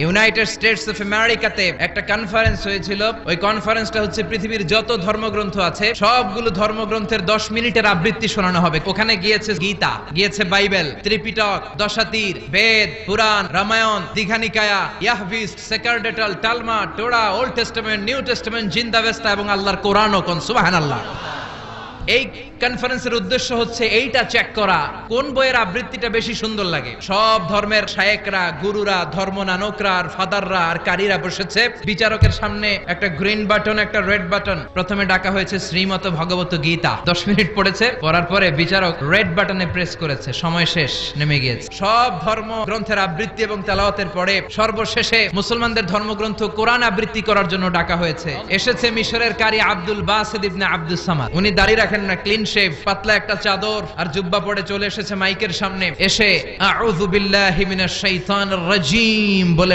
United states of আমেরিকাতে একটা conference হয়েছিল। ওই কনফারেন্সটা হচ্ছে পৃথিবীর যত ধর্মগ্রন্থ আছে সবগুলো ধর্মগ্রন্থের 10 মিনিটের আবৃত্তি শোনানো হবে। ওখানে গিয়েছে গীতা, গিয়েছে বাইবেল, ত্রিপিটক, দশাতীর, বেদ, পুরাণ, রামায়ণ, দীঘানিকায়া, ইয়াহভিস্ট, সেকারডেটাল, টালমা, Torah, old testament, new testament, জিন্দাবেস্তা এবং আল্লাহর কোরআনও। কোন সুবহানাল্লাহ। এই কনফারেন্সের উদ্দেশ্য হচ্ছে এইটা চেক করা কোন বইয়ের আবৃত্তিটা বেশি সুন্দর লাগে। সব ধর্মের শায়েকরা, গুরুরা, ধর্মনানকরা আর ফাদাররা আর কারীরা বসেছে বিচারকের সামনে। একটা গ্রিন বাটন, একটা রেড বাটন। প্রথমে ডাকা হয়েছে শ্রীমত ভগবত গীতা। 10 মিনিট পড়েছে, পড়ার পরে বিচারক রেড বাটনে প্রেস করেছে, সময় শেষ, নেমে গিয়েছে। সব ধর্ম গ্রন্থের আবৃত্তি এবং তেলাওয়াতের পরে সর্বশেষে মুসলমানদের ধর্মগ্রন্থ কোরআন আবৃত্তি করার জন্য ডাকা হয়েছে। এসেছে মিশরের কারি আব্দুল বাসিত ইবনে আব্দুস সামাদ। উনি দাড়ি রাখেন না, ক্লিন শেভ, পাতলা একটা চাদর আর জুব্বা পরে চলে এসেছে মাইকের সামনে। এসে আউযু বিল্লাহি মিনাশ শাইতানির রাজীম বলে